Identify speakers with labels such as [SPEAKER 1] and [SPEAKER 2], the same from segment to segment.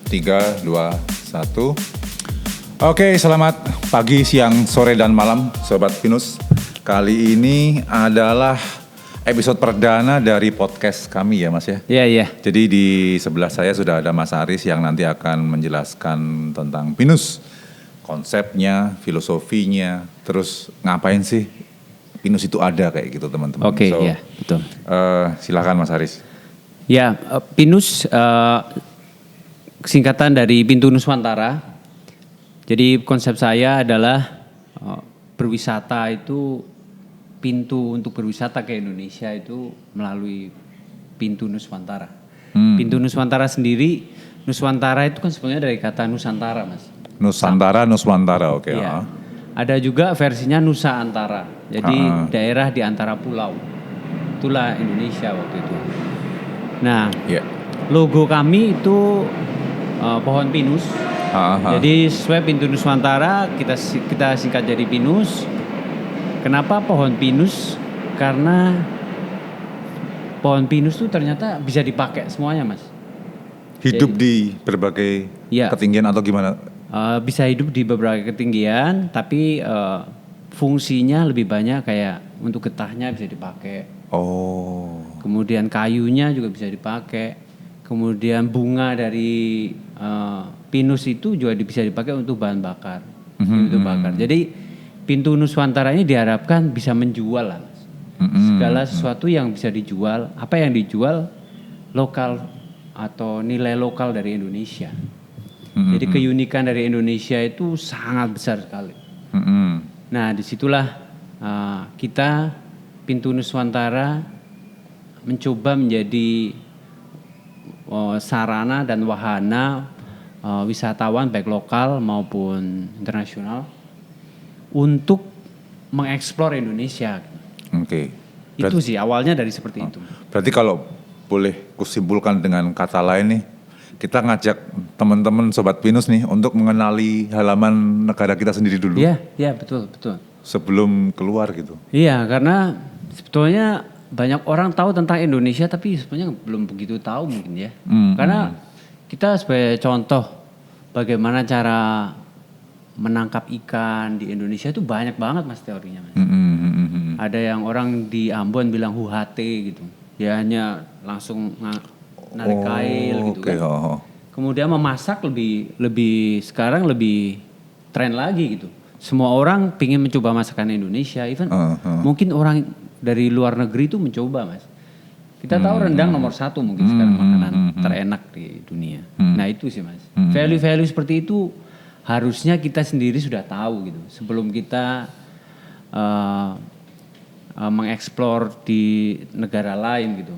[SPEAKER 1] 3, 2, 1. Oke, selamat pagi, siang, sore, dan malam Sobat Pinus. Kali ini adalah episode perdana dari podcast kami ya Mas ya?
[SPEAKER 2] Iya.
[SPEAKER 1] Jadi di sebelah saya sudah ada Mas Aris yang nanti akan menjelaskan tentang Pinus. Konsepnya, filosofinya, terus ngapain sih Pinus itu ada kayak gitu teman-teman.
[SPEAKER 2] Oke, ya betul.
[SPEAKER 1] Silakan Mas Aris.
[SPEAKER 2] Ya, Pinus singkatan dari Pintu Nuswantara. Jadi konsep saya adalah berwisata itu, pintu untuk berwisata ke Indonesia itu melalui Pintu Nuswantara. Pintu Nuswantara sendiri, Nuswantara itu kan sebenarnya dari kata Nusantara, Mas.
[SPEAKER 1] Nuswantara, oke.
[SPEAKER 2] Ya. Ada juga versinya Nusa Antara. Jadi daerah di antara pulau. Itulah Indonesia waktu itu. Nah, logo kami itu pohon pinus. Jadi sesuai Pintu Nuswantara kita singkat jadi Pinus. Kenapa pohon pinus? Karena pohon pinus itu ternyata bisa dipakai semuanya, Mas.
[SPEAKER 1] Hidup di berbagai ketinggian atau gimana?
[SPEAKER 2] Bisa hidup di beberapa ketinggian, tapi fungsinya lebih banyak kayak untuk getahnya bisa dipakai. Kemudian kayunya juga bisa dipakai. Kemudian bunga dari pinus itu juga bisa dipakai untuk bahan bakar. Jadi Pintu Nuswantara ini diharapkan bisa menjual lah, Mas. Segala sesuatu yang bisa dijual. Apa yang dijual lokal atau nilai lokal dari Indonesia. Jadi keunikan dari Indonesia itu sangat besar sekali. Nah, disitulah kita Pintu Nuswantara mencoba menjadi sarana dan wahana wisatawan baik lokal maupun internasional untuk mengeksplor Indonesia. Itu sih awalnya dari seperti itu.
[SPEAKER 1] Berarti kalau boleh kusimpulkan dengan kata lain nih, kita ngajak teman-teman Sobat Pinus nih untuk mengenali halaman negara kita sendiri dulu.
[SPEAKER 2] Iya, betul.
[SPEAKER 1] Sebelum keluar gitu.
[SPEAKER 2] Iya, karena sebetulnya banyak orang tahu tentang Indonesia tapi sebenarnya belum begitu tahu mungkin ya. Karena kita sebagai contoh bagaimana cara menangkap ikan di Indonesia itu banyak banget Mas teorinya, Mas. Ada yang orang di Ambon bilang huhate gitu. Ya hanya langsung narik kail gitu kan. Kemudian memasak sekarang lebih tren lagi gitu. Semua orang pingin mencoba masakan Indonesia, even mungkin orang dari luar negeri itu mencoba, Mas. Kita tahu rendang nomor 1 mungkin sekarang makanan terenak di dunia. Nah itu sih, Mas. Value-value seperti itu harusnya kita sendiri sudah tahu gitu. Sebelum kita mengeksplor di negara lain gitu.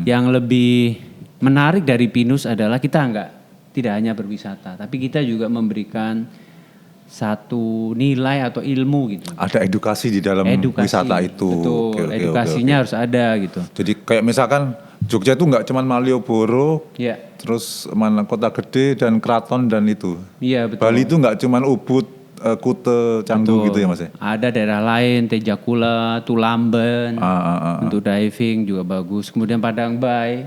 [SPEAKER 2] Yang lebih menarik dari Pinus adalah kita tidak hanya berwisata, tapi kita juga memberikan satu nilai atau ilmu gitu.
[SPEAKER 1] Ada edukasi di dalam wisata itu.
[SPEAKER 2] Betul, edukasinya harus ada gitu.
[SPEAKER 1] Jadi kayak misalkan Jogja itu nggak cuma Malioboro, terus mana Kota Gede dan Keraton dan itu.
[SPEAKER 2] Iya betul.
[SPEAKER 1] Bali itu nggak cuma Ubud, Kute, Canggu gitu ya Mas ya?
[SPEAKER 2] Ada daerah lain, Tejakula, Tulamben, untuk diving juga bagus. Kemudian Padang Bay,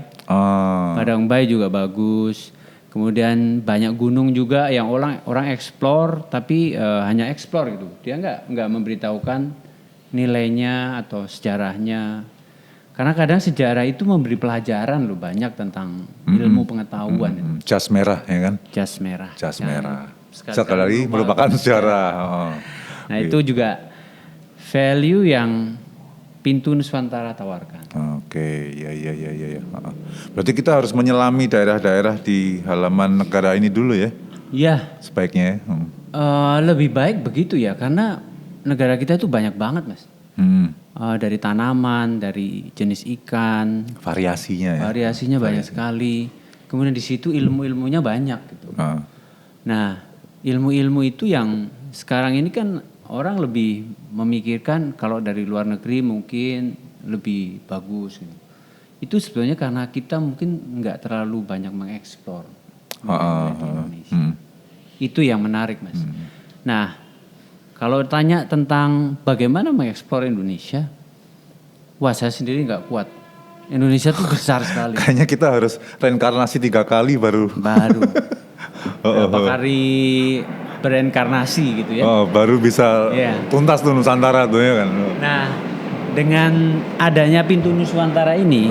[SPEAKER 2] Padang Bay juga bagus. Kemudian banyak gunung juga yang orang eksplor tapi hanya eksplor gitu. Dia nggak memberitahukan nilainya atau sejarahnya. Karena kadang sejarah itu memberi pelajaran loh banyak tentang ilmu pengetahuan.
[SPEAKER 1] Jas merah ya kan?
[SPEAKER 2] Jas merah.
[SPEAKER 1] Sekali lagi merupakan sejarah.
[SPEAKER 2] Nah itu juga value yang Pintu Nuswantara tawarkan.
[SPEAKER 1] Oke, ya. Berarti kita harus menyelami daerah-daerah di halaman negara ini dulu ya? Iya. Sebaiknya.
[SPEAKER 2] Lebih baik begitu ya, karena negara kita itu banyak banget, Mas. Dari tanaman, dari jenis ikan.
[SPEAKER 1] Variasinya ya?
[SPEAKER 2] Variasinya banyak sekali. Kemudian di situ ilmu-ilmunya banyak gitu. Nah, ilmu-ilmu itu yang sekarang ini kan orang lebih memikirkan kalau dari luar negeri mungkin lebih bagus gitu. Itu sebetulnya karena kita mungkin nggak terlalu banyak mengeksplor di Indonesia. Itu yang menarik, Mas. Nah, kalau tanya tentang bagaimana mengeksplor Indonesia, wah saya sendiri nggak kuat Indonesia tuh besar sekali.
[SPEAKER 1] Kayaknya kita harus reinkarnasi 3 kali baru.
[SPEAKER 2] Berapa kali bereinkarnasi gitu ya.
[SPEAKER 1] Baru bisa tuntas tuh Nusantara tuh ya kan.
[SPEAKER 2] Nah, dengan adanya pintu Nusantara ini,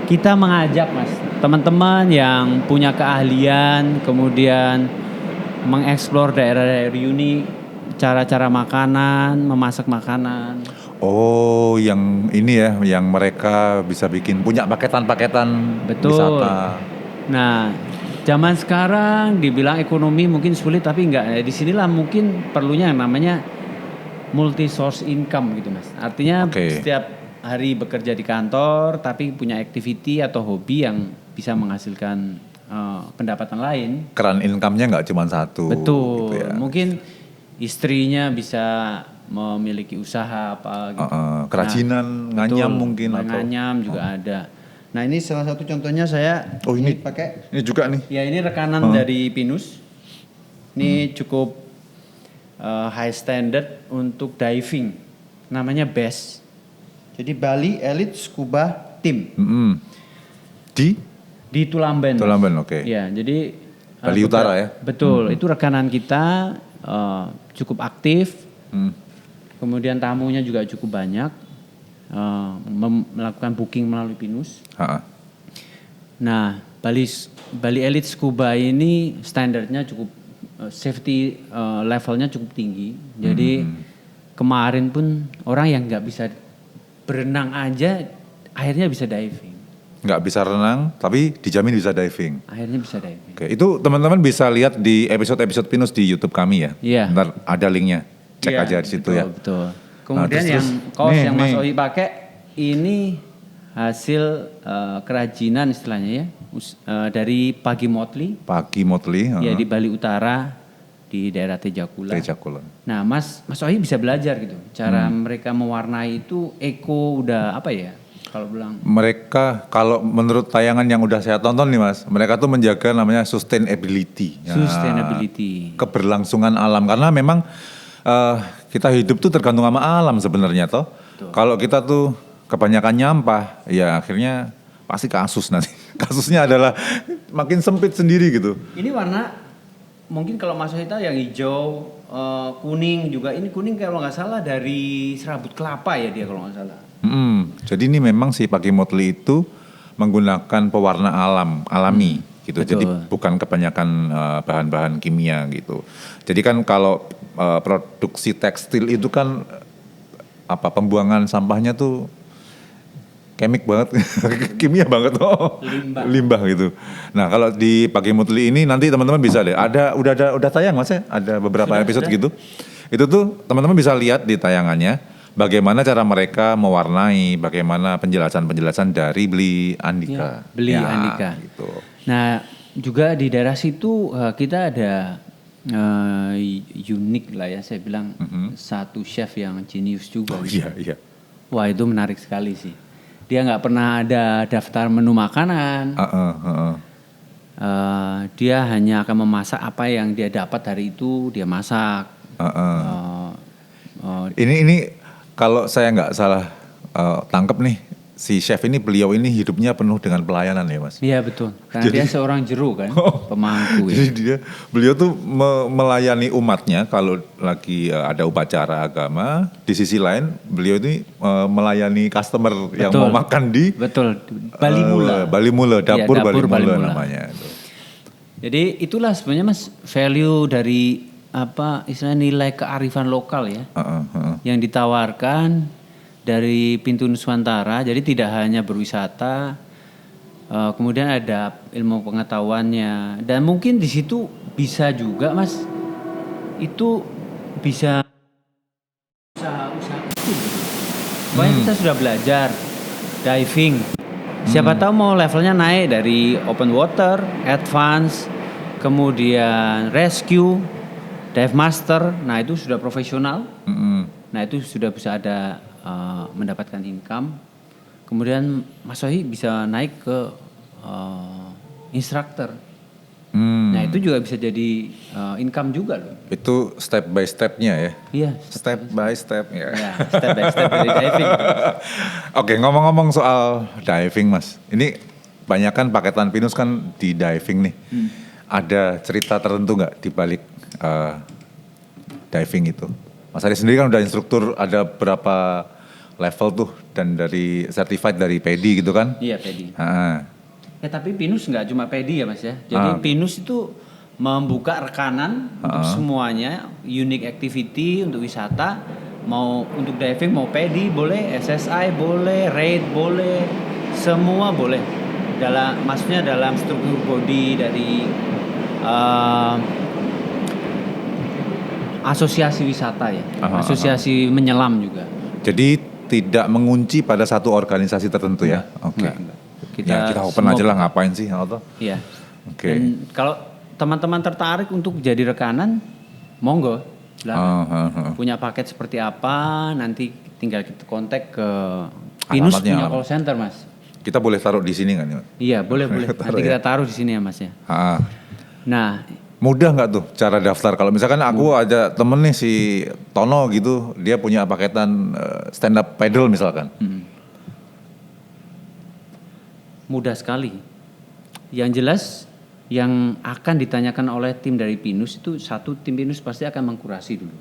[SPEAKER 2] kita mengajak Mas, teman-teman yang punya keahlian, kemudian mengeksplor daerah-daerah unik, cara-cara makanan, memasak makanan.
[SPEAKER 1] Oh, yang ini ya, yang mereka bisa bikin punya paketan-paketan wisata.
[SPEAKER 2] Nah, zaman sekarang dibilang ekonomi mungkin sulit, tapi enggak. Di sinilah mungkin perlunya yang namanya multi source income gitu Mas. Artinya setiap hari bekerja di kantor, tapi punya activity atau hobi yang bisa menghasilkan pendapatan lain.
[SPEAKER 1] Keran income-nya nggak cuma satu.
[SPEAKER 2] Betul.
[SPEAKER 1] Gitu ya.
[SPEAKER 2] Mungkin istrinya bisa memiliki usaha apa gitu.
[SPEAKER 1] Kerajinan, nganyam mungkin.
[SPEAKER 2] Nganyam juga ada. Nah ini salah satu contohnya saya
[SPEAKER 1] ini
[SPEAKER 2] pakai.
[SPEAKER 1] Ini juga nih.
[SPEAKER 2] Ya ini rekanan dari Pinus. Ini cukup high standard untuk diving. Namanya BEST. Jadi Bali Elite Scuba Team. Di Tulamben.
[SPEAKER 1] Tulamben, oke.
[SPEAKER 2] Ya jadi
[SPEAKER 1] Bali Utara ya.
[SPEAKER 2] Betul. Itu rekanan kita cukup aktif. Kemudian tamunya juga cukup banyak, melakukan booking melalui Pinus. Nah, Bali Elite Scuba ini standarnya cukup safety levelnya cukup tinggi. Jadi kemarin pun orang yang nggak bisa berenang aja, akhirnya bisa diving.
[SPEAKER 1] Nggak bisa renang, tapi dijamin bisa diving.
[SPEAKER 2] Akhirnya bisa diving.
[SPEAKER 1] Oke, itu teman-teman bisa lihat di episode-episode Pinus di YouTube kami ya.
[SPEAKER 2] Iya.
[SPEAKER 1] Ntar ada linknya. Cek aja di situ ya.
[SPEAKER 2] Betul. Kemudian yang kaos yang Mas Oi pakai ini hasil kerajinan istilahnya ya dari Pagi Motley.
[SPEAKER 1] Pagi Motley.
[SPEAKER 2] Ya di Bali Utara di daerah Tejakula. Nah Mas Oi bisa belajar gitu cara mereka mewarnai itu udah apa ya kalau bilang.
[SPEAKER 1] Mereka kalau menurut tayangan yang udah saya tonton nih Mas, mereka tuh menjaga namanya sustainability.
[SPEAKER 2] Sustainability.
[SPEAKER 1] Keberlangsungan alam karena memang kita hidup tuh tergantung sama alam sebenarnya toh. Kalau kita tuh kebanyakan nyampah, ya akhirnya pasti kasus nanti. Kasusnya adalah makin sempit sendiri gitu.
[SPEAKER 2] Ini warna mungkin kalau Mas Hita yang hijau, kuning juga. Ini kuning kalau nggak salah dari serabut kelapa ya dia kalau nggak salah.
[SPEAKER 1] Jadi ini memang si Pagi Motley itu menggunakan pewarna alami. Gitu. Jadi bukan kebanyakan bahan-bahan kimia gitu. Jadi kan kalau produksi tekstil itu kan pembuangan sampahnya tuh kemik banget, kimia banget, limbah gitu. Nah kalau di Pagi Motley ini nanti teman-teman bisa deh, udah tayang Mas ya, ada beberapa episode gitu. Itu tuh teman-teman bisa lihat di tayangannya bagaimana cara mereka mewarnai, bagaimana penjelasan dari Beli Andika.
[SPEAKER 2] Beli Andika. Gitu. Nah juga di daerah situ kita ada unik lah ya saya bilang satu chef yang jenius juga.
[SPEAKER 1] Iya.
[SPEAKER 2] Wah itu menarik sekali sih. Dia nggak pernah ada daftar menu makanan. Dia hanya akan memasak apa yang dia dapat hari itu dia masak.
[SPEAKER 1] Ini kalau saya nggak salah tangkap nih. Si chef ini, beliau ini hidupnya penuh dengan pelayanan ya Mas?
[SPEAKER 2] Iya betul, karena dia seorang jero kan, pemangku ya.
[SPEAKER 1] Jadi beliau tuh melayani umatnya kalau lagi ada upacara agama. Di sisi lain beliau ini melayani customer yang mau makan di Bali Mula, dapur Bali Mula namanya.
[SPEAKER 2] Jadi itulah sebenarnya Mas value dari istilahnya nilai kearifan lokal ya, yang ditawarkan dari pintu Nusantara. Jadi tidak hanya berwisata, kemudian ada ilmu pengetahuannya dan mungkin di situ bisa juga Mas itu bisa usaha kecil. Pokoknya kita sudah belajar diving. Siapa tahu mau levelnya naik dari open water, advance, kemudian rescue, dive master. Nah itu sudah profesional. Nah itu sudah bisa ada mendapatkan income. Kemudian Mas Sohi bisa naik ke instructor. Nah itu juga bisa jadi income juga loh.
[SPEAKER 1] Itu step by stepnya ya?
[SPEAKER 2] Iya.
[SPEAKER 1] Step by step ya.
[SPEAKER 2] Ya, step by step dari diving.
[SPEAKER 1] Oke, ngomong-ngomong soal diving Mas. Ini banyak kan paketan Pinus kan di diving nih. Ada cerita tertentu nggak di balik diving itu? Mas Ari sendiri kan udah instruktur, ada berapa level tuh dan dari certified dari PEDI gitu kan?
[SPEAKER 2] Iya, PEDI.
[SPEAKER 1] Ya
[SPEAKER 2] tapi Pinus nggak cuma PEDI ya Mas ya. Jadi Pinus itu membuka rekanan untuk semuanya, unique activity untuk wisata, mau untuk diving mau PEDI boleh, SSI boleh, RAID boleh, semua boleh. Maksudnya dalam struktur body dari asosiasi wisata ya, asosiasi menyelam juga.
[SPEAKER 1] Jadi tidak mengunci pada satu organisasi tertentu ya? Oke. Kita open aja lah, ngapain sih?
[SPEAKER 2] Iya.
[SPEAKER 1] Oke.
[SPEAKER 2] Dan kalau teman-teman tertarik untuk jadi rekanan, monggo. Punya paket seperti apa, nanti tinggal kita kontak ke Pinus punya call center Mas.
[SPEAKER 1] Kita boleh taruh di sini kan ya?
[SPEAKER 2] Iya boleh. Nanti kita taruh di sini ya Mas ya. Nah.
[SPEAKER 1] Mudah nggak tuh cara daftar? Kalau misalkan aku ada temen nih si Tono gitu, dia punya paketan stand up paddle misalkan.
[SPEAKER 2] Mudah sekali. Yang jelas yang akan ditanyakan oleh tim dari Pinus itu, satu, tim Pinus pasti akan mengkurasi dulu.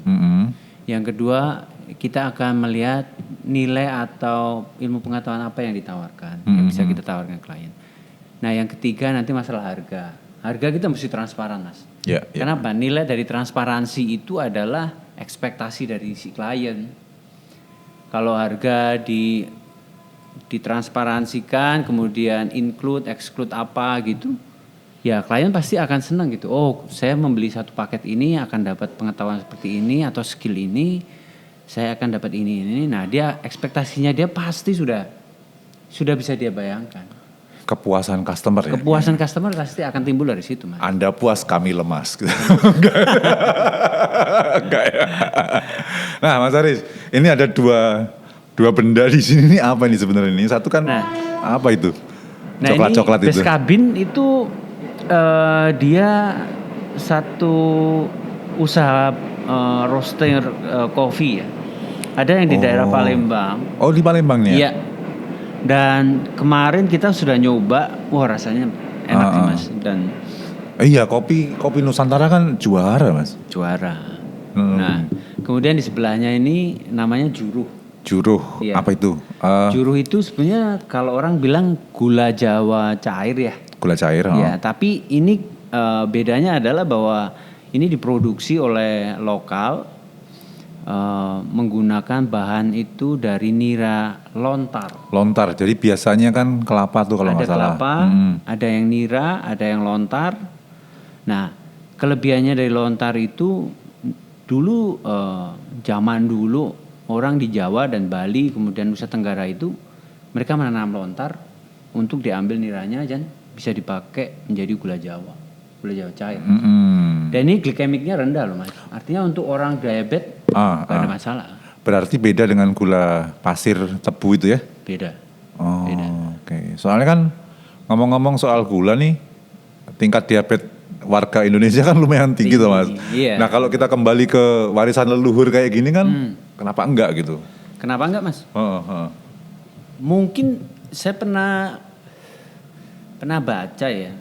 [SPEAKER 2] Yang kedua, kita akan melihat nilai atau ilmu pengetahuan apa yang ditawarkan, yang bisa kita tawarkan klien. Nah yang ketiga nanti masalah harga. Harga kita mesti transparan Mas. Kenapa? Nilai dari transparansi itu adalah ekspektasi dari si klien. Kalau harga ditransparansikan, kemudian include, exclude apa gitu, ya klien pasti akan senang gitu. Oh, saya membeli satu paket ini akan dapat pengetahuan seperti ini atau skill ini, saya akan dapat ini. Nah, dia ekspektasinya dia pasti sudah bisa dia bayangkan.
[SPEAKER 1] Kepuasan customer ya?
[SPEAKER 2] Kepuasan customer pasti akan timbul dari situ Mas.
[SPEAKER 1] Anda puas, kami lemas. Enggak ya. Nah Mas Aris, ini ada dua benda di sini, ini apa nih sebenarnya? Ini satu kan apa itu? Coklat-coklat itu.
[SPEAKER 2] Base Cabin itu dia satu usaha roaster kopi ya. Ada yang di daerah Palembang.
[SPEAKER 1] Oh di Palembang nih ya?
[SPEAKER 2] Iya. Dan kemarin kita sudah nyoba, wah rasanya enak sih Mas. Dan
[SPEAKER 1] iya, kopi Nusantara kan juara Mas.
[SPEAKER 2] Juara. Nah, kemudian di sebelahnya ini namanya Juruh.
[SPEAKER 1] Iya. Apa itu?
[SPEAKER 2] Juruh itu sebenarnya kalau orang bilang gula Jawa cair ya.
[SPEAKER 1] Gula cair.
[SPEAKER 2] Ya, tapi ini bedanya adalah bahwa ini diproduksi oleh lokal. Menggunakan bahan itu dari nira lontar. Jadi
[SPEAKER 1] biasanya kan kelapa tuh kalau nggak salah.
[SPEAKER 2] Ada kelapa, ada yang nira, ada yang lontar. Nah, kelebihannya dari lontar itu dulu zaman dulu orang di Jawa dan Bali kemudian Nusa Tenggara itu mereka menanam lontar untuk diambil niranya dan bisa dipakai menjadi gula Jawa cair. Dan ini glikemiknya rendah loh Mas. Artinya untuk orang diabetes nggak ada masalah.
[SPEAKER 1] Berarti beda dengan gula pasir tebu itu ya?
[SPEAKER 2] Beda.
[SPEAKER 1] Beda. Oke. Soalnya kan ngomong-ngomong soal gula nih, tingkat diabetes warga Indonesia kan lumayan tinggi tuh Mas.
[SPEAKER 2] Iya.
[SPEAKER 1] Nah kalau kita kembali ke warisan leluhur kayak gini kan, kenapa enggak gitu?
[SPEAKER 2] Kenapa enggak Mas? Mungkin saya pernah baca ya,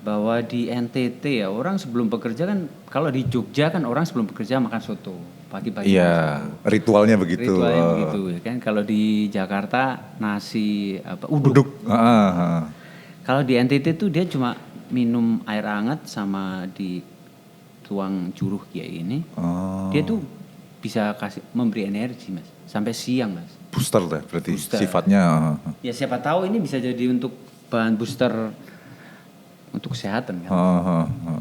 [SPEAKER 2] bahwa di NTT ya orang sebelum bekerja kan, kalau di Jogja kan orang sebelum bekerja makan soto pagi-pagi.
[SPEAKER 1] Iya, ritualnya begitu.
[SPEAKER 2] Ya kan. Kalau di Jakarta nasi uduk. Kalau di NTT tuh dia cuma minum air hangat sama di tuang Juruh kayak ini. Dia tuh bisa memberi energi Mas sampai siang Mas.
[SPEAKER 1] Booster deh berarti sifatnya.
[SPEAKER 2] Ya siapa tahu ini bisa jadi untuk bahan booster untuk kesehatan kan.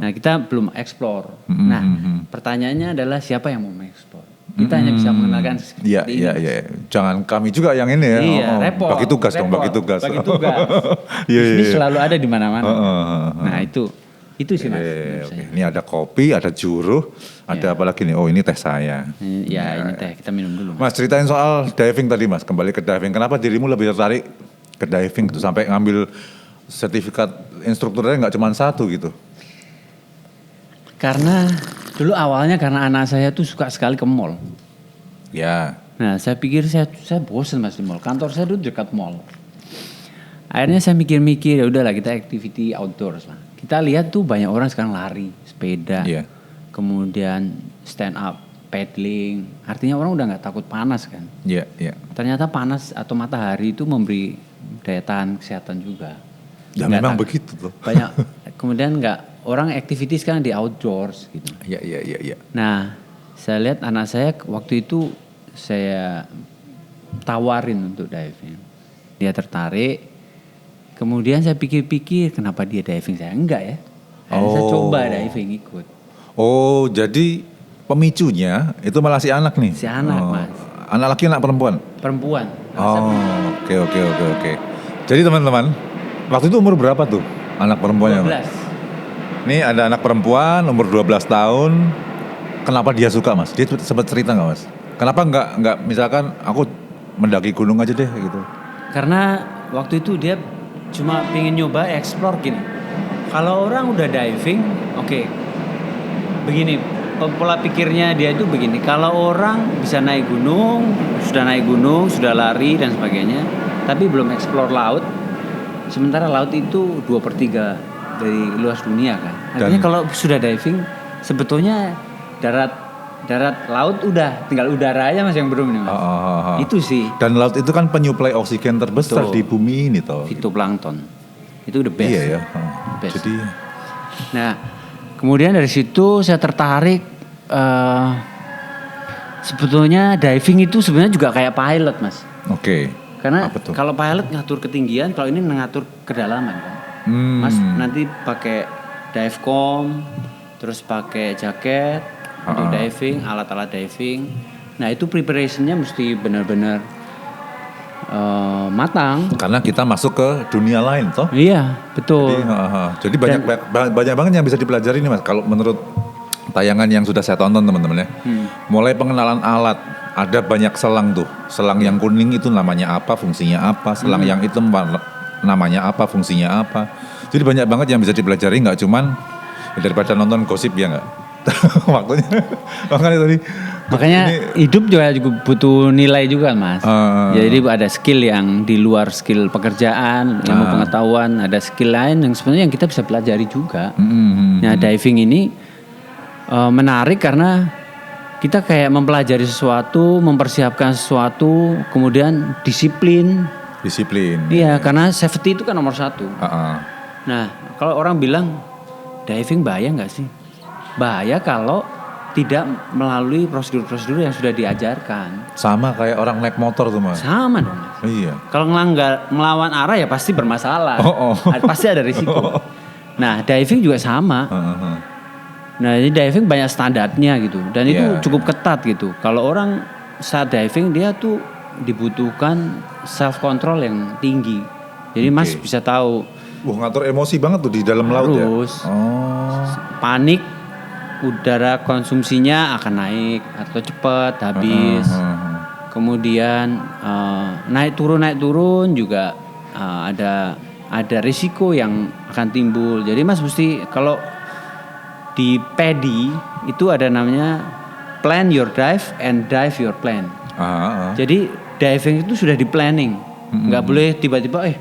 [SPEAKER 2] Nah kita belum eksplor. Nah pertanyaannya adalah siapa yang mau mengeksplor? Kita hanya bisa mengenalkan seperti ini.
[SPEAKER 1] Iya. Jangan kami juga yang ini ya.
[SPEAKER 2] Iya, repot.
[SPEAKER 1] Bagi tugas.
[SPEAKER 2] Bisnis selalu ada di mana-mana. Nah itu sih Mas.
[SPEAKER 1] Ini ada kopi, ada Juruh, ada apa lagi nih? Oh ini teh saya.
[SPEAKER 2] Ya ini teh, kita minum dulu
[SPEAKER 1] Mas. Ceritain soal diving tadi Mas, kembali ke diving. Kenapa dirimu lebih tertarik ke diving gitu sampai ngambil sertifikat instrukturnya nggak cuma satu gitu?
[SPEAKER 2] Karena dulu awalnya karena anak saya tuh suka sekali ke mall.
[SPEAKER 1] Ya.
[SPEAKER 2] Nah saya pikir saya bosan mas di mall. Kantor saya dulu dekat mall. Akhirnya saya mikir-mikir, ya udahlah kita activity outdoors lah. Kita lihat tuh banyak orang sekarang lari, sepeda, kemudian stand up, paddling. Artinya orang udah nggak takut panas kan?
[SPEAKER 1] Iya, iya.
[SPEAKER 2] Ternyata panas atau matahari itu memberi daya tahan kesehatan juga.
[SPEAKER 1] Ya memang begitu tuh.
[SPEAKER 2] Banyak. Kemudian orang activity sekarang di outdoors gitu.
[SPEAKER 1] Iya, iya, iya, iya.
[SPEAKER 2] Nah, saya lihat anak saya waktu itu saya tawarin untuk diving. Dia tertarik. Kemudian saya pikir-pikir kenapa dia diving, saya enggak ya. Akhirnya saya coba diving ikut.
[SPEAKER 1] Oh, jadi pemicunya itu malah si anak nih?
[SPEAKER 2] Si anak, Mas.
[SPEAKER 1] Anak laki, anak perempuan?
[SPEAKER 2] Perempuan.
[SPEAKER 1] Oh, oke. Jadi teman-teman, waktu itu umur berapa tuh anak perempuannya?
[SPEAKER 2] 12.
[SPEAKER 1] Nih ada anak perempuan umur 12 tahun. Kenapa dia suka, Mas? Dia sempat cerita nggak, Mas? Kenapa nggak misalkan aku mendaki gunung aja deh gitu?
[SPEAKER 2] Karena waktu itu dia cuma pengen nyoba explore gini. Kalau orang udah diving, oke. Begini, pola pikirnya dia itu begini. Kalau orang bisa naik gunung, sudah lari dan sebagainya, tapi belum explore laut. Sementara laut itu 2/3 dari luas dunia kan. Artinya kalau sudah diving, sebetulnya darat laut udah, tinggal udara aja mas yang belum nih mas. Itu sih.
[SPEAKER 1] Dan laut itu kan penyuplai oksigen terbesar di bumi ini toh.
[SPEAKER 2] Fitoplankton. Itu the best.
[SPEAKER 1] Iya ya.
[SPEAKER 2] Best.
[SPEAKER 1] Jadi.
[SPEAKER 2] Nah, kemudian dari situ saya tertarik. Sebetulnya diving itu sebenarnya juga kayak pilot mas.
[SPEAKER 1] Oke.
[SPEAKER 2] Karena kalau pilot ngatur ketinggian, kalau ini ngatur kedalaman kan. Mas nanti pakai divecom, terus pakai jaket untuk diving, alat-alat diving. Nah itu preparationnya mesti benar-benar matang.
[SPEAKER 1] Karena kita masuk ke dunia lain toh.
[SPEAKER 2] Iya betul.
[SPEAKER 1] Jadi banyak banget yang bisa dipelajari nih mas. Kalau menurut tayangan yang sudah saya tonton teman-teman ya. Mulai pengenalan alat. Ada banyak selang tuh. Selang yang kuning itu namanya apa, fungsinya apa. Selang yang hitam namanya apa, fungsinya apa. Jadi banyak banget yang bisa dipelajari. Gak cuman daripada nonton gosip ya gak. Waktunya.
[SPEAKER 2] Makanya hidup juga butuh nilai juga mas. Jadi ada skill yang di luar skill pekerjaan, ilmu pengetahuan. Ada skill lain yang sebenarnya yang kita bisa pelajari juga. Nah diving ini menarik karena kita kayak mempelajari sesuatu, mempersiapkan sesuatu, kemudian disiplin. Iya, karena safety itu kan nomor 1. Nah, kalau orang bilang diving bahaya nggak sih? Bahaya kalau tidak melalui prosedur-prosedur yang sudah diajarkan.
[SPEAKER 1] Sama kayak orang naik motor tuh mas.
[SPEAKER 2] Sama dong mas.
[SPEAKER 1] Iya.
[SPEAKER 2] Kalau melawan arah ya pasti bermasalah. Pasti ada risiko. Nah, diving juga sama. Nah, jadi diving banyak standarnya gitu dan itu cukup ketat gitu. Kalau orang saat diving dia tuh dibutuhkan self control yang tinggi. Jadi mas bisa tahu.
[SPEAKER 1] Ngatur emosi banget tuh di dalam laut ya.
[SPEAKER 2] Panik, udara konsumsinya akan naik atau cepat habis. Kemudian naik turun juga ada risiko yang akan timbul. Jadi mas mesti kalau di PADI itu ada namanya plan your dive and dive your plan. Jadi diving itu sudah di planning, nggak boleh tiba-tiba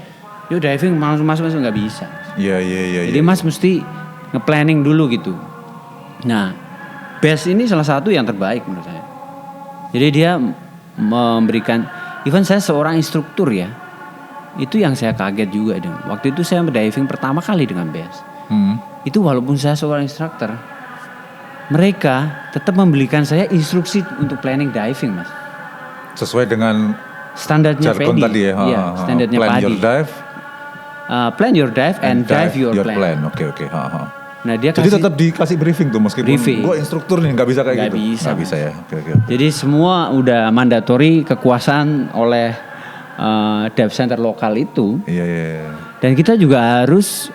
[SPEAKER 2] yuk diving masuk nggak bisa.
[SPEAKER 1] Iya.
[SPEAKER 2] Jadi mas mesti nge-planning dulu gitu. Nah, base ini salah satu yang terbaik menurut saya. Jadi dia memberikan, even saya seorang instruktur ya, itu yang saya kaget juga dong. Waktu itu saya diving pertama kali dengan base. Itu walaupun saya seorang instruktur, mereka tetap memberikan saya instruksi untuk planning diving mas.
[SPEAKER 1] Sesuai dengan
[SPEAKER 2] standarnya
[SPEAKER 1] jargon tadi ya.
[SPEAKER 2] Iya, standarnya
[SPEAKER 1] plan
[SPEAKER 2] PADI.
[SPEAKER 1] Your dive.
[SPEAKER 2] Plan your dive and dive your plan.
[SPEAKER 1] Oke.
[SPEAKER 2] Nah dia
[SPEAKER 1] jadi tetap dikasih briefing tuh meskipun gue instruktur nih nggak bisa kayak gitu. Nggak bisa ya. Oke.
[SPEAKER 2] Jadi semua udah mandatori kekuasaan oleh dive center lokal itu.
[SPEAKER 1] Iya.
[SPEAKER 2] Dan kita juga harus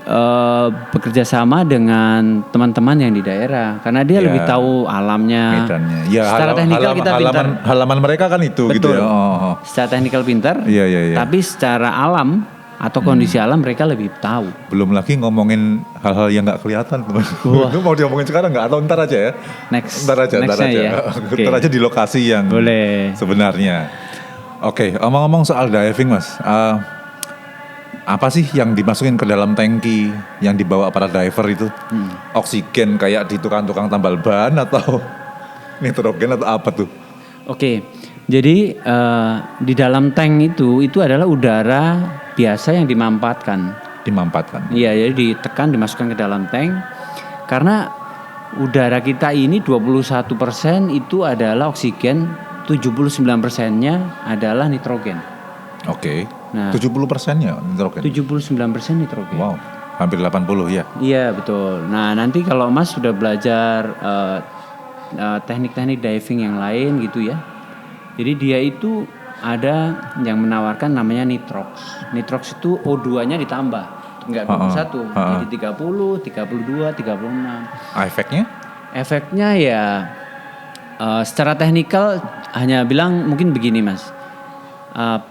[SPEAKER 2] bekerja sama dengan teman-teman yang di daerah karena dia lebih tahu alamnya.
[SPEAKER 1] Medannya. Ya,
[SPEAKER 2] secara teknikal kita pintar.
[SPEAKER 1] Halaman mereka kan itu.
[SPEAKER 2] Betul.
[SPEAKER 1] Gitu ya.
[SPEAKER 2] Secara teknikal pintar.
[SPEAKER 1] Iya.
[SPEAKER 2] Tapi secara alam atau kondisi alam mereka lebih tahu.
[SPEAKER 1] Belum lagi ngomongin hal-hal yang nggak kelihatan. Itu mau diomongin sekarang nggak? Atau ntar aja ya? Ntar aja.
[SPEAKER 2] Ya? Okay.
[SPEAKER 1] Ntar aja di lokasi yang
[SPEAKER 2] boleh
[SPEAKER 1] sebenarnya. Oke, omong-omong soal diving Mas, apa sih yang dimasukin ke dalam tangki yang dibawa para diver itu? Oksigen kayak di tukang-tukang tambal ban atau nitrogen atau apa tuh?
[SPEAKER 2] Oke, jadi di dalam tank itu adalah udara biasa yang dimampatkan. Iya, jadi ditekan, dimasukkan ke dalam tank. Karena udara kita ini 21% itu adalah oksigen, 79%-nya adalah nitrogen.
[SPEAKER 1] Oke. Nah, 70%-nya nitrogen.
[SPEAKER 2] 79% nitrogen.
[SPEAKER 1] Wow, hampir 80 ya.
[SPEAKER 2] Iya, betul. Nah, nanti kalau Mas sudah belajar teknik-teknik diving yang lain gitu ya. Jadi dia itu ada yang menawarkan namanya nitrox. Nitrox itu O2-nya ditambah, enggak 21, jadi 30, 32, 36. Efeknya ya secara teknikal hanya bilang mungkin begini Mas.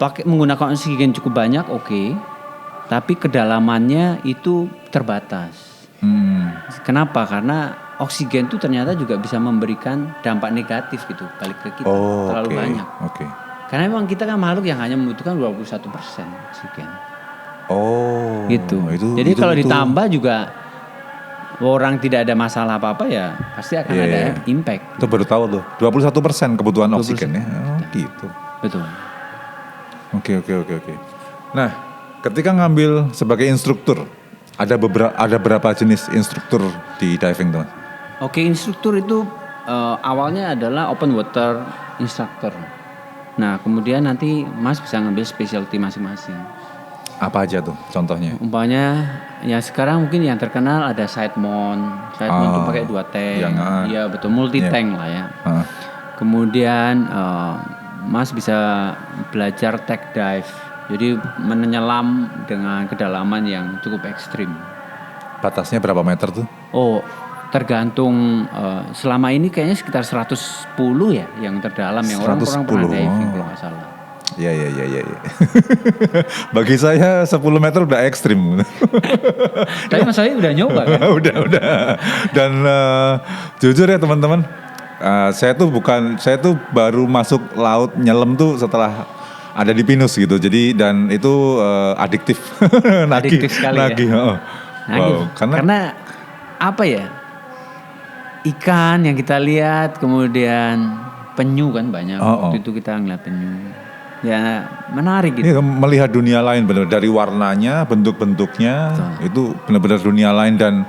[SPEAKER 2] Pakai menggunakan oksigen cukup banyak, oke. Tapi kedalamannya itu terbatas. Kenapa? Karena oksigen itu ternyata juga bisa memberikan dampak negatif gitu balik ke kita, terlalu banyak. Karena memang kita kan makhluk yang hanya membutuhkan 21% oksigen. Gitu. Jadi kalau ditambah juga orang tidak ada masalah apa-apa ya pasti akan ada impact.
[SPEAKER 1] Itu baru tahu tuh, 21% kebutuhan oksigen ya. Gitu.
[SPEAKER 2] Betul.
[SPEAKER 1] Oke. Nah, ketika ngambil sebagai instruktur, ada berapa jenis instruktur di diving teman?
[SPEAKER 2] Oke, instruktur itu awalnya adalah open water instructor. Nah, kemudian nanti Mas bisa ngambil specialty masing-masing.
[SPEAKER 1] Apa aja tuh contohnya?
[SPEAKER 2] Umpamanya ya sekarang mungkin yang terkenal ada side mount. Side mount itu pakai 2 tank. Iya, betul, multi tank lah ya. Kemudian Mas bisa belajar tech dive. Jadi menyelam dengan kedalaman yang cukup ekstrim.
[SPEAKER 1] Batasnya berapa meter tuh?
[SPEAKER 2] Tergantung selama ini kayaknya sekitar 110 ya yang terdalam yang orang pernah diving kalau nggak salah.
[SPEAKER 1] Iya. Bagi saya 10 meter udah ekstrim.
[SPEAKER 2] Tapi Mas saya udah nyoba kan?
[SPEAKER 1] Udah. Dan jujur ya teman-teman, saya tuh baru masuk laut nyelam tuh setelah ada di Pinus gitu. Jadi dan itu adiktif.
[SPEAKER 2] Adiktif sekali ya.
[SPEAKER 1] Wow, karena
[SPEAKER 2] apa ya? Ikan yang kita lihat, kemudian penyu kan banyak. Waktu itu kita ngeliat penyu. Ya menarik gitu.
[SPEAKER 1] Ini melihat dunia lain benar, dari warnanya, bentuk-bentuknya. Betul. Itu benar-benar dunia lain dan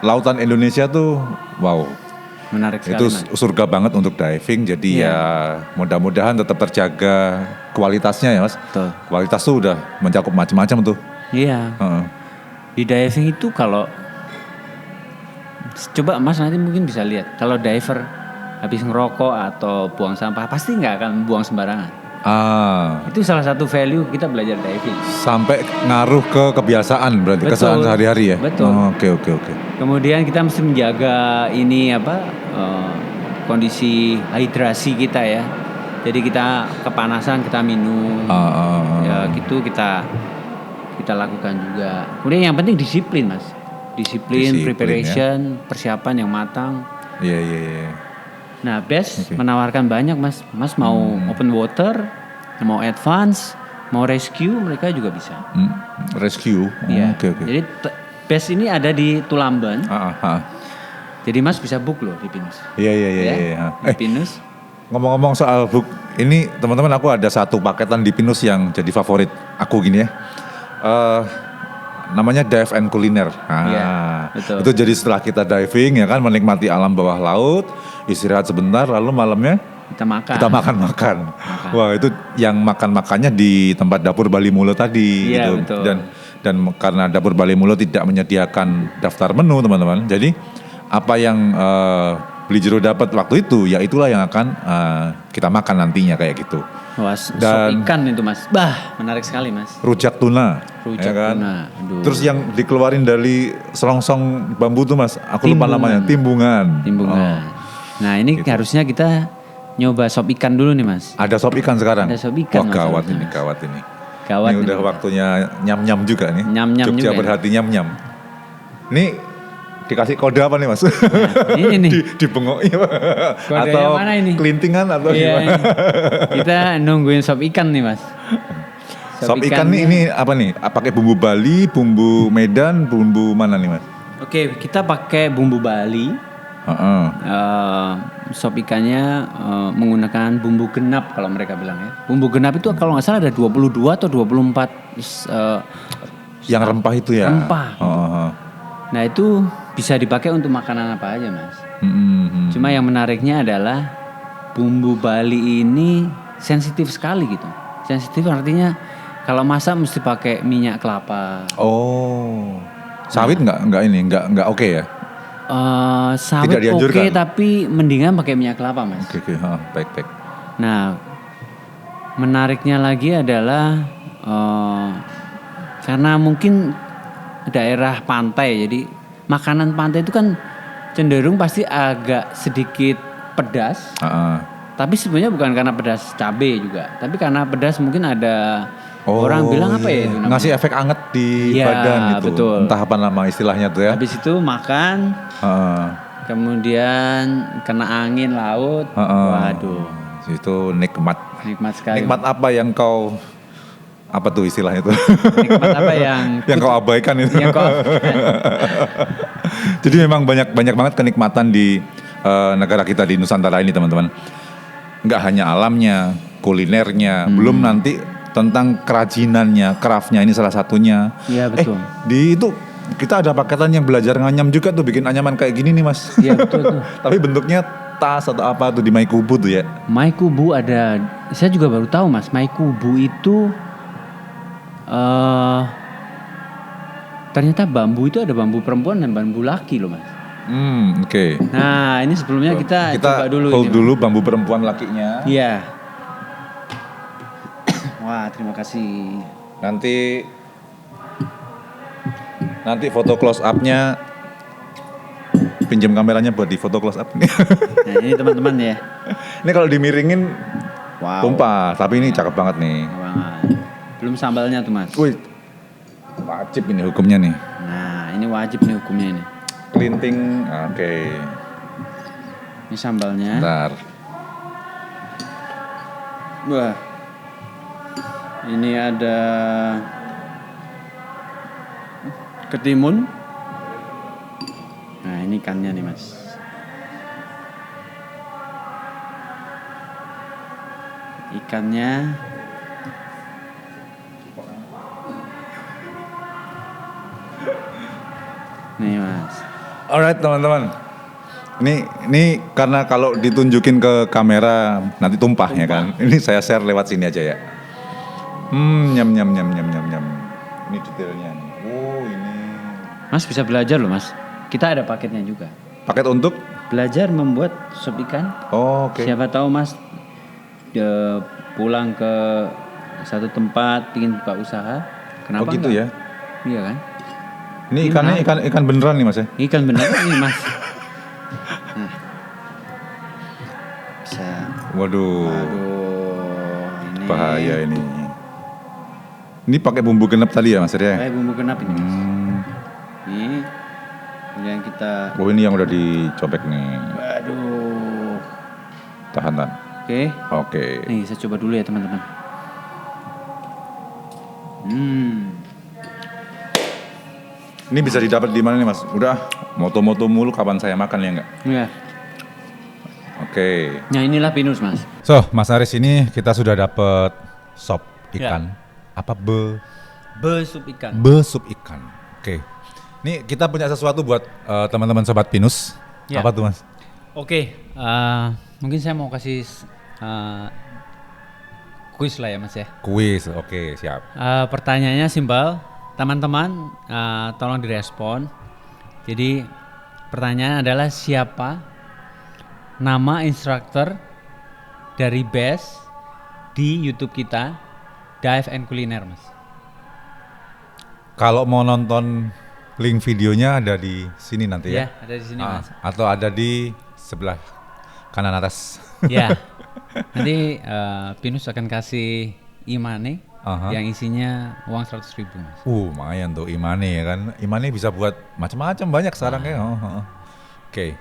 [SPEAKER 1] lautan Indonesia tuh wow.
[SPEAKER 2] Menarik sekali.
[SPEAKER 1] Itu surga banget untuk diving. Jadi ya mudah-mudahan tetap terjaga kualitasnya ya Mas.
[SPEAKER 2] Betul.
[SPEAKER 1] Kualitas tuh udah mencakup macam-macam tuh.
[SPEAKER 2] Iya. Di diving itu kalau coba Mas nanti mungkin bisa lihat kalau diver habis ngerokok atau buang sampah pasti nggak akan buang sembarangan. Itu salah satu value kita belajar diving.
[SPEAKER 1] Sampai ngaruh ke kebiasaan berarti keseharian sehari-hari ya.
[SPEAKER 2] Betul.
[SPEAKER 1] Oke.
[SPEAKER 2] Kemudian kita mesti menjaga kondisi hidrasi kita ya. Jadi kita kepanasan kita minum. Ya gitu kita lakukan juga. Kemudian yang penting disiplin Mas. Disiplin preparation, persiapan yang matang.
[SPEAKER 1] Iya.
[SPEAKER 2] Nah, Best menawarkan banyak Mas. Mas mau open water, mau advance, mau rescue, mereka juga bisa.
[SPEAKER 1] Rescue?
[SPEAKER 2] Iya. Oke. Jadi Best ini ada di Tulamben. Jadi Mas bisa book loh di Pinus.
[SPEAKER 1] Iya.
[SPEAKER 2] Di Pinus.
[SPEAKER 1] Ngomong-ngomong soal book, ini teman-teman aku ada satu paketan di Pinus yang jadi favorit aku gini ya. Namanya Dive and Culiner.
[SPEAKER 2] Betul.
[SPEAKER 1] Itu jadi setelah kita diving ya kan menikmati alam bawah laut, istirahat sebentar lalu malamnya kita makan. Wah, itu yang makannya di tempat dapur Bali Mulo tadi gitu.
[SPEAKER 2] Betul.
[SPEAKER 1] Dan karena dapur Bali Mulo tidak menyediakan daftar menu teman-teman. Jadi apa yang Beli Jero dapat waktu itu ya itulah yang akan kita makan nantinya kayak gitu.
[SPEAKER 2] Wah, sop ikan itu Mas. Menarik sekali Mas.
[SPEAKER 1] Rujak tuna.
[SPEAKER 2] Tuna. Aduh.
[SPEAKER 1] Terus yang dikeluarin dari selongsong bambu tuh Mas, aku lupa namanya, timbungan.
[SPEAKER 2] Nah, ini gitu. Harusnya kita nyoba sop ikan dulu nih Mas.
[SPEAKER 1] Ada sop ikan sekarang?
[SPEAKER 2] Ada sop ikan.
[SPEAKER 1] Wah, gawat ini.
[SPEAKER 2] Gawat
[SPEAKER 1] Ini udah
[SPEAKER 2] nih.
[SPEAKER 1] waktunya nyam-nyam juga nih.
[SPEAKER 2] Nyam-nyam
[SPEAKER 1] Jogja
[SPEAKER 2] juga
[SPEAKER 1] berhati nyam-nyam. Ini dikasih kode apa nih Mas?
[SPEAKER 2] ini nih.
[SPEAKER 1] Dibengok
[SPEAKER 2] Kodenya
[SPEAKER 1] atau
[SPEAKER 2] mana ini?
[SPEAKER 1] kelintingan atau
[SPEAKER 2] Iya,
[SPEAKER 1] gimana?
[SPEAKER 2] ini. Kita nungguin sop ikan nih Mas.
[SPEAKER 1] Sop ikan nih ini apa nih? Pakai bumbu Bali, bumbu Medan, bumbu mana nih Mas?
[SPEAKER 2] Oke, kita pakai bumbu Bali.
[SPEAKER 1] Heeh.
[SPEAKER 2] Sop ikannya menggunakan bumbu genap kalau mereka bilang ya. Bumbu genap itu kalau nggak salah ada 22 atau 24
[SPEAKER 1] Yang rempah itu ya?
[SPEAKER 2] rempah.
[SPEAKER 1] Heeh.
[SPEAKER 2] Nah itu bisa dipakai untuk makanan apa aja Mas.
[SPEAKER 1] Mm-mm.
[SPEAKER 2] Cuma yang menariknya adalah bumbu Bali ini sensitif sekali gitu. Sensitif artinya kalau masak mesti pakai minyak kelapa.
[SPEAKER 1] Oh. Sawit nggak oke ya?
[SPEAKER 2] Sawit
[SPEAKER 1] Tidak dianjurkan.
[SPEAKER 2] oke, tapi mendingan pakai minyak kelapa Mas.
[SPEAKER 1] Oke. Baik.
[SPEAKER 2] Nah, menariknya lagi adalah karena mungkin daerah pantai, jadi makanan pantai itu kan cenderung pasti agak sedikit pedas.
[SPEAKER 1] Heeh.
[SPEAKER 2] Tapi sebenarnya bukan karena pedas cabai juga, tapi karena pedas mungkin ada orang bilang apa ya itu namanya?
[SPEAKER 1] Ngasih efek anget di
[SPEAKER 2] Iya,
[SPEAKER 1] badan gitu.
[SPEAKER 2] betul.
[SPEAKER 1] Entah apa nama istilahnya tuh ya.
[SPEAKER 2] Habis itu makan,
[SPEAKER 1] Heeh.
[SPEAKER 2] kemudian kena angin laut,
[SPEAKER 1] Heeh.
[SPEAKER 2] waduh,
[SPEAKER 1] Itu nikmat.
[SPEAKER 2] nikmat sekali.
[SPEAKER 1] Nikmat apa yang kau apa tuh istilahnya itu?
[SPEAKER 2] Nikmat apa yang
[SPEAKER 1] yang kau abaikan itu.
[SPEAKER 2] yang kau
[SPEAKER 1] Jadi memang banyak banget kenikmatan di negara kita di Nusantara ini teman-teman. Nggak hanya alamnya, kulinernya, belum nanti tentang kerajinannya, craftnya ini salah satunya.
[SPEAKER 2] Iya betul.
[SPEAKER 1] Di itu kita ada paketan yang belajar nganyam juga tuh, bikin anyaman kayak gini nih Mas.
[SPEAKER 2] Iya betul tuh.
[SPEAKER 1] Tapi bentuknya tas atau apa tuh di Maikubu tuh ya.
[SPEAKER 2] Maikubu ada, saya juga baru tahu Mas. Maikubu itu ternyata bambu itu ada bambu perempuan dan bambu laki loh Mas.
[SPEAKER 1] Oke.
[SPEAKER 2] Nah ini sebelumnya kita coba dulu
[SPEAKER 1] hold
[SPEAKER 2] ini, Mas.
[SPEAKER 1] dulu bambu perempuan lakinya.
[SPEAKER 2] Iya. Wah terima kasih.
[SPEAKER 1] Nanti foto close up-nya pinjam kameranya buat di foto close up nih.
[SPEAKER 2] Nah ini teman-teman ya.
[SPEAKER 1] Ini kalau dimiringin
[SPEAKER 2] Wow.
[SPEAKER 1] tumpah, tapi ini cakep banget nih.
[SPEAKER 2] Banget. Belum sambalnya tuh Mas.
[SPEAKER 1] Wih, wajib ini hukumnya nih.
[SPEAKER 2] Nah ini wajib nih hukumnya ini.
[SPEAKER 1] Kelinting, oke.
[SPEAKER 2] Ini sambalnya.
[SPEAKER 1] Bentar.
[SPEAKER 2] Wah. Ini ada ketimun. Nah, ini ikannya nih, Mas. Ikannya nih, Mas.
[SPEAKER 1] Alright teman-teman. Ini karena kalau ditunjukin ke kamera nanti tumpah ya kan. Ini saya share lewat sini aja ya. Nyam. Ini detailnya nih. Oh ini.
[SPEAKER 2] Mas bisa belajar loh, Mas. Kita ada paketnya juga.
[SPEAKER 1] Paket untuk?
[SPEAKER 2] Belajar membuat sop ikan.
[SPEAKER 1] Oh, oke.
[SPEAKER 2] Siapa tahu Mas pulang ke satu tempat ingin buka usaha. Kenapa
[SPEAKER 1] Oh gitu
[SPEAKER 2] enggak?
[SPEAKER 1] ya.
[SPEAKER 2] Iya kan?
[SPEAKER 1] Ini ikannya ikan beneran nih Mas ya?
[SPEAKER 2] Ikan bener nih Mas. Nah. Bisa.
[SPEAKER 1] Waduh.
[SPEAKER 2] Ini.
[SPEAKER 1] Bahaya ini. Ini pakai bumbu genep tadi ya Mas ya?
[SPEAKER 2] Kayak bumbu genap ini Mas. Ini yang kita.
[SPEAKER 1] Oh ini yang udah dicobek nih.
[SPEAKER 2] Waduh.
[SPEAKER 1] Tahan.
[SPEAKER 2] Oke.
[SPEAKER 1] Oke.
[SPEAKER 2] Nih saya coba dulu ya teman-teman.
[SPEAKER 1] Ini bisa didapat di mana nih Mas? Udah moto-moto mulu kapan saya makan ya enggak?
[SPEAKER 2] Iya.
[SPEAKER 1] Oke.
[SPEAKER 2] Nah inilah pinus Mas.
[SPEAKER 1] So, Mas Aris ini kita sudah dapat sop ikan. Apa
[SPEAKER 2] Besup ikan.
[SPEAKER 1] Besup ikan. Oke. Ini kita punya sesuatu buat teman-teman sobat Pinus.
[SPEAKER 2] Ya.
[SPEAKER 1] Apa tuh Mas?
[SPEAKER 2] Oke, mungkin saya mau kasih kuis lah ya Mas ya.
[SPEAKER 1] Kuis. Oke, siap.
[SPEAKER 2] Pertanyaannya simpel, teman-teman tolong direspon. Jadi pertanyaan adalah siapa nama instruktur dari BES di YouTube kita, Dive and Kuliner Mas.
[SPEAKER 1] Kalau mau nonton link videonya ada di sini nanti ya.
[SPEAKER 2] Ya, ada di sini Mas.
[SPEAKER 1] Atau ada di sebelah kanan atas.
[SPEAKER 2] Ya, nanti Pinus akan kasih imane
[SPEAKER 1] Aha.
[SPEAKER 3] yang isinya uang 100.000 Mas.
[SPEAKER 1] Lumayan tuh Imane ya kan. Imane bisa buat macam-macam banyak sekarang ya. Oke.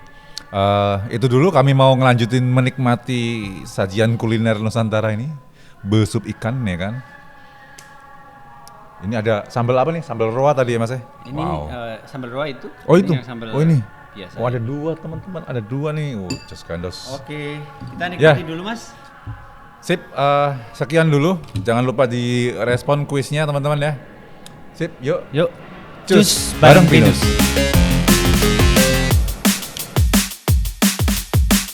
[SPEAKER 1] Itu dulu kami mau ngelanjutin menikmati sajian kuliner Nusantara ini. Besup ikan ya kan. Ini ada sambal apa nih? Sambal roa tadi ya Mas ya?
[SPEAKER 2] Ini sambal roa itu.
[SPEAKER 1] Oh itu?
[SPEAKER 2] Yang sambal
[SPEAKER 1] Oh ini?
[SPEAKER 2] biasa.
[SPEAKER 1] Oh ada dua teman-teman, ada dua nih. Just kandos.
[SPEAKER 2] Oke, kita nikmati dulu Mas.
[SPEAKER 1] Sip, sekian dulu. Jangan lupa di respon kuisnya teman-teman ya. Sip, yuk.
[SPEAKER 2] Yuk.
[SPEAKER 1] Cus, bareng Pinus.